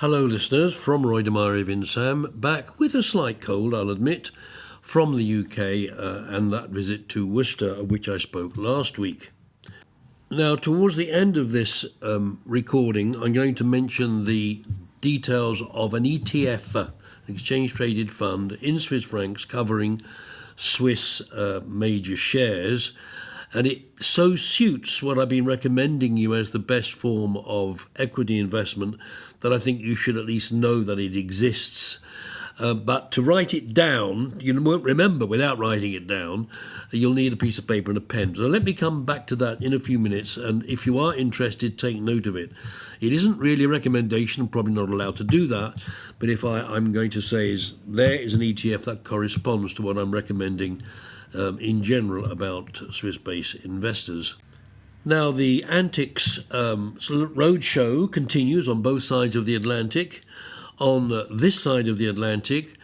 Hello, listeners, from Roy Demari of Insam, back with a slight cold, I'll admit, from the UK and that visit to Worcester, of which I spoke last week. Now, towards the end of this recording, I'm going to mention the details of an ETF, exchange traded fund, in Swiss francs covering Swiss major shares. And it so suits what I've been recommending you as the best form of equity investment that I think you should at least know that it exists. But to write it down, you won't remember without writing it down. You'll need a piece of paper and a pen. So let me come back to that in a few minutes. And if you are interested, take note of it. It isn't really a recommendation. I'm probably not allowed to do that. But if I'm going to say is there is an ETF that corresponds to what I'm recommending in general about Swiss-based investors. Now, the antics roadshow continues on both sides of the Atlantic. On this side of the Atlantic,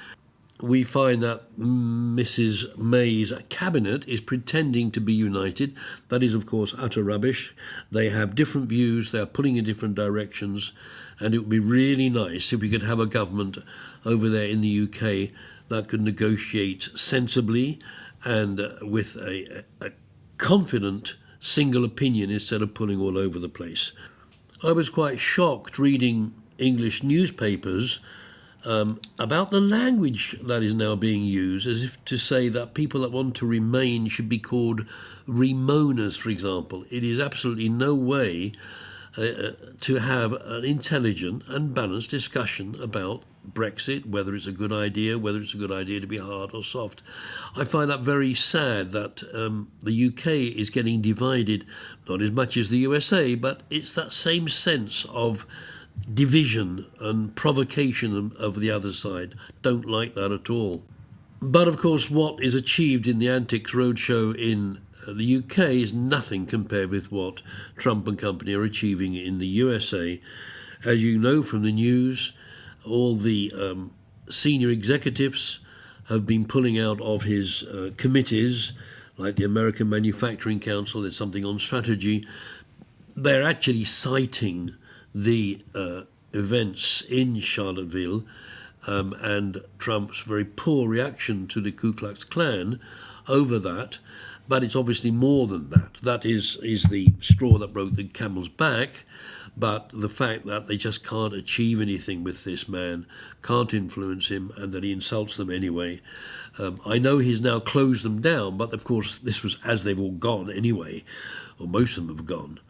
we find that Mrs. May's cabinet is pretending to be united. That is, of course, utter rubbish. They have different views, they are pulling in different directions, and it would be really nice if we could have a government over there in the UK that could negotiate sensibly and with a confident single opinion instead of pulling all over the place. I was quite shocked reading English newspapers about the language that is now being used, as if to say that people that want to remain should be called remoaners, for example. It is absolutely no way to have an intelligent and balanced discussion about Brexit, whether it's a good idea, whether it's a good idea to be hard or soft. I find that very sad that the UK is getting divided, not as much as the USA, but it's that same sense of division and provocation of the other side. Don't like that at all. But of course, what is achieved in the Antics Roadshow in the UK is nothing compared with what Trump and company are achieving in the USA. As you know from the news, all the senior executives have been pulling out of his committees, like the American Manufacturing Council. There's something on strategy. They're actually citing the events in Charlottesville and Trump's very poor reaction to the Ku Klux Klan over that. But it's obviously more than that. That is the straw that broke the camel's back. But the fact that they just can't achieve anything with this man, can't influence him, and that he insults them anyway. I know he's now closed them down, but of course this was as they've all gone anyway, or most of them have gone.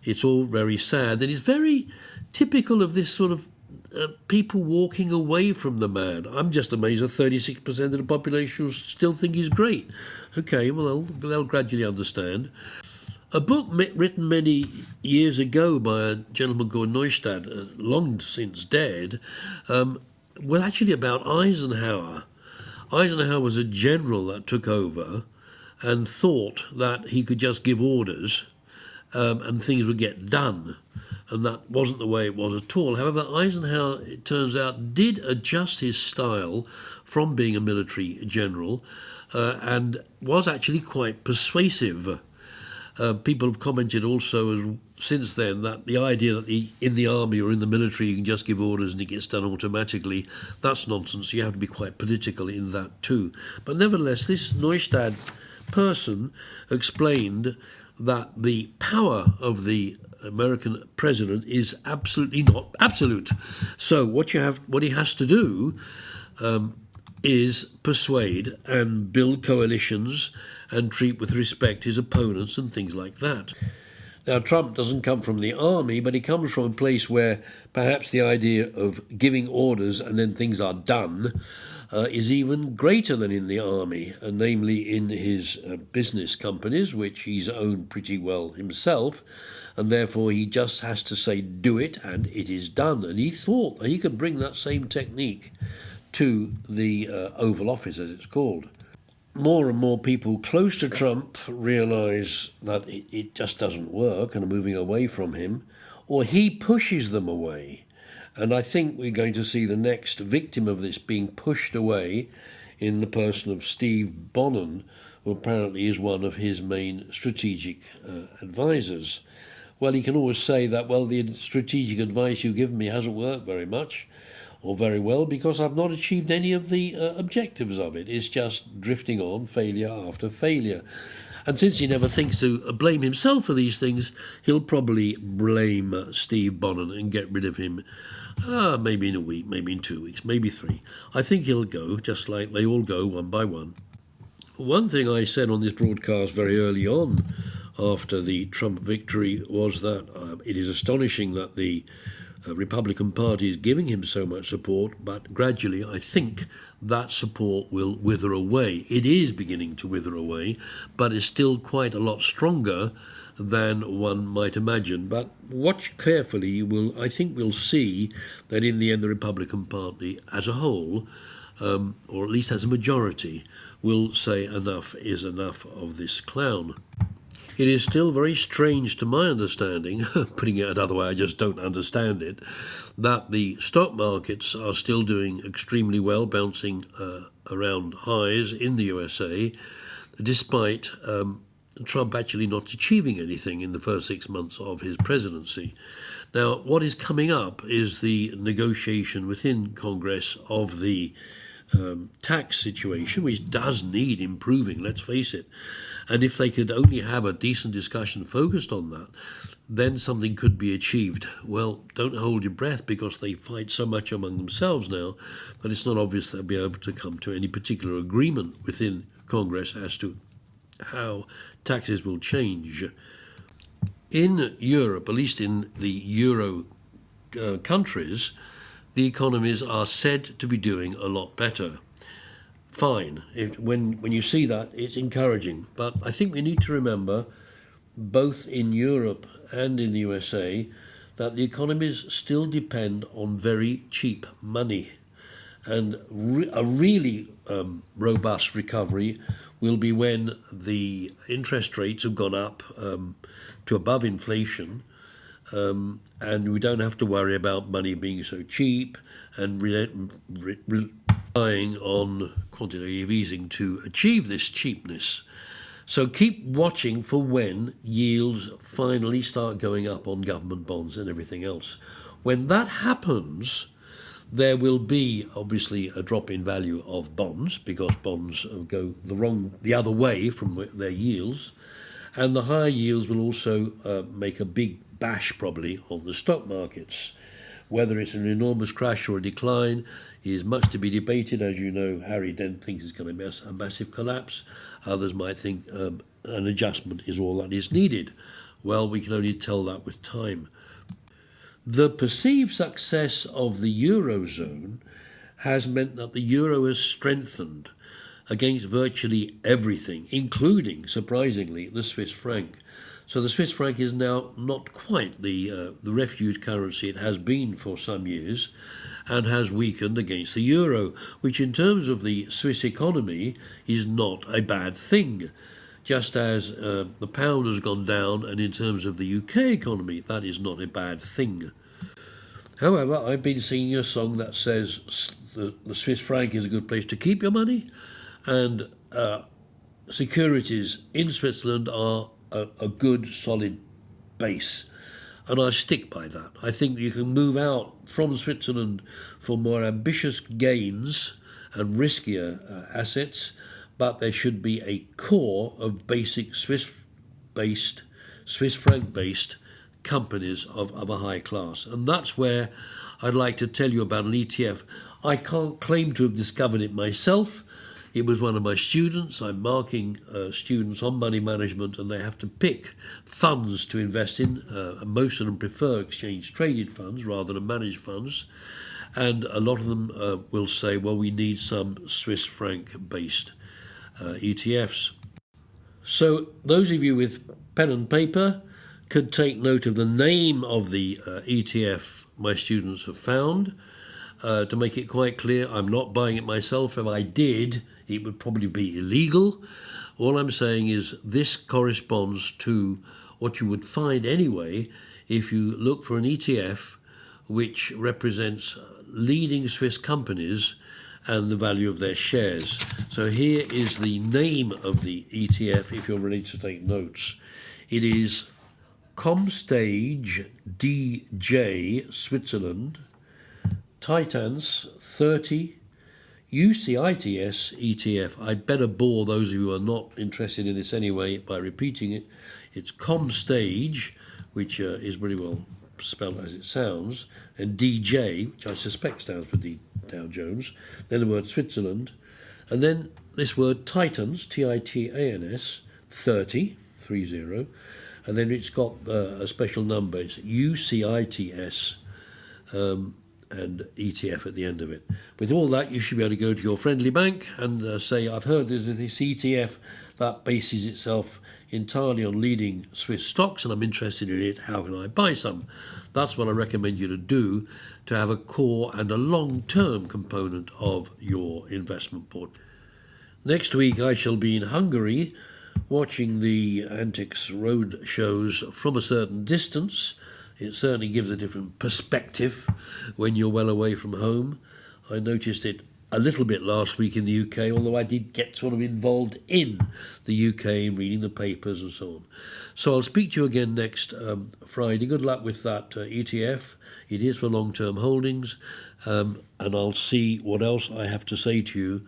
It's all very sad, and it's very typical of this sort of people walking away from the man. I'm just amazed that 36% of the population still think he's great. Okay, well, they'll gradually understand. A book written many years ago by a gentleman called Neustadt, long since dead, was actually about Eisenhower. Eisenhower was a general that took over and thought that he could just give orders and things would get done. And that wasn't the way it was at all. However, Eisenhower, it turns out, did adjust his style from being a military general and was actually quite persuasive. People have commented also since then that the idea that in the army or in the military you can just give orders and it gets done automatically, that's nonsense. You have to be quite political in that too. But nevertheless, this Neustadt person explained that the power of the American president is absolutely not absolute. So what he has to do is persuade and build coalitions and treat with respect his opponents and things like that. Now, Trump doesn't come from the army, but he comes from a place where perhaps the idea of giving orders and then things are done is even greater than in the army, namely in his business companies, which he's owned pretty well himself, and therefore he just has to say, do it, and it is done. And he thought that he could bring that same technique to the Oval Office, as it's called. More and more people close to Trump realise that it just doesn't work and are moving away from him, or he pushes them away. And I think we're going to see the next victim of this being pushed away in the person of Steve Bannon, who apparently is one of his main strategic advisors. Well, he can always say that, well, the strategic advice you've given me hasn't worked very much or very well because I've not achieved any of the objectives of it. It's just drifting on, failure after failure. And since he never thinks to blame himself for these things, he'll probably blame Steve Bannon and get rid of him maybe in a week, maybe in 2 weeks, maybe 3. I think he'll go, just like they all go one by one. One thing I said on this broadcast very early on after the Trump victory was that it is astonishing that the Republican Party is giving him so much support, but gradually I think that support will wither away. It is beginning to wither away, but it's still quite a lot stronger than one might imagine. But watch carefully, I think we'll see that in the end the Republican Party as a whole, or at least as a majority, will say enough is enough of this clown. It is still very strange to my understanding, putting it another way, I just don't understand it, that the stock markets are still doing extremely well, bouncing around highs in the USA, despite Trump actually not achieving anything in the first 6 months of his presidency. Now, what is coming up is the negotiation within Congress of the tax situation, which does need improving, let's face it. And if they could only have a decent discussion focused on that, then something could be achieved. Well, don't hold your breath because they fight so much among themselves now that it's not obvious they'll be able to come to any particular agreement within Congress as to how taxes will change. In Europe, at least in the Euro countries, the economies are said to be doing a lot better. Fine. When you see that, it's encouraging. But I think we need to remember, both in Europe and in the USA, that the economies still depend on very cheap money. And a really robust recovery will be when the interest rates have gone up to above inflation, and we don't have to worry about money being so cheap and relying on quantitative easing to achieve this cheapness. So keep watching for when yields finally start going up on government bonds and everything else. When that happens, there will be obviously a drop in value of bonds because bonds go the other way from their yields, and the higher yields will also make a big bash probably on the stock markets. Whether it's an enormous crash or a decline is much to be debated. As you know, Harry Dent thinks it's going to be a massive collapse. Others might think an adjustment is all that is needed. Well, we can only tell that with time. The perceived success of the Eurozone has meant that the euro has strengthened against virtually everything, including, surprisingly, the Swiss franc. So the Swiss franc is now not quite the refuge currency it has been for some years, and has weakened against the euro, which in terms of the Swiss economy is not a bad thing. Just as the pound has gone down, and in terms of the UK economy, that is not a bad thing. However, I've been singing a song that says the Swiss franc is a good place to keep your money, and securities in Switzerland are a good, solid base. And I stick by that. I think you can move out from Switzerland for more ambitious gains and riskier assets, but there should be a core of basic Swiss franc-based companies of a high class. And that's where I'd like to tell you about an ETF. I can't claim to have discovered it myself. It was one of my students. I'm marking students on money management, and they have to pick funds to invest in. Most of them prefer exchange-traded funds rather than managed funds. And a lot of them will say, well, we need some Swiss franc-based ETFs. So those of you with pen and paper could take note of the name of the ETF my students have found. To make it quite clear, I'm not buying it myself. If I did, it would probably be illegal. All I'm saying is this corresponds to what you would find anyway if you look for an ETF which represents leading Swiss companies and the value of their shares. So here is the name of the ETF if you're ready to take notes. It is Comstage DJ Switzerland, Titans 30, UCITS ETF. I'd better bore those of you who are not interested in this anyway by repeating it. It's Comstage, which is very well spelled as it sounds, and DJ, which I suspect stands for Dow Jones, then the word Switzerland, and then this word Titans, Titans, 30, and then it's got a special number. It's UCITS and ETF at the end of it. With all that, you should be able to go to your friendly bank and say, I've heard there's this ETF that bases itself entirely on leading Swiss stocks and I'm interested in it. How can I buy some? That's what I recommend you to do to have a core and a long-term component of your investment portfolio. Next week, I shall be in Hungary watching the Antics road shows from a certain distance. It certainly gives a different perspective when you're well away from home. I noticed it a little bit last week in the UK, although I did get sort of involved in the UK, reading the papers and so on. So I'll speak to you again next Friday. Good luck with that ETF. It is for long-term holdings. And I'll see what else I have to say to you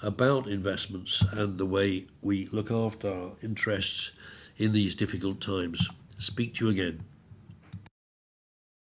about investments and the way we look after our interests in these difficult times. Speak to you again.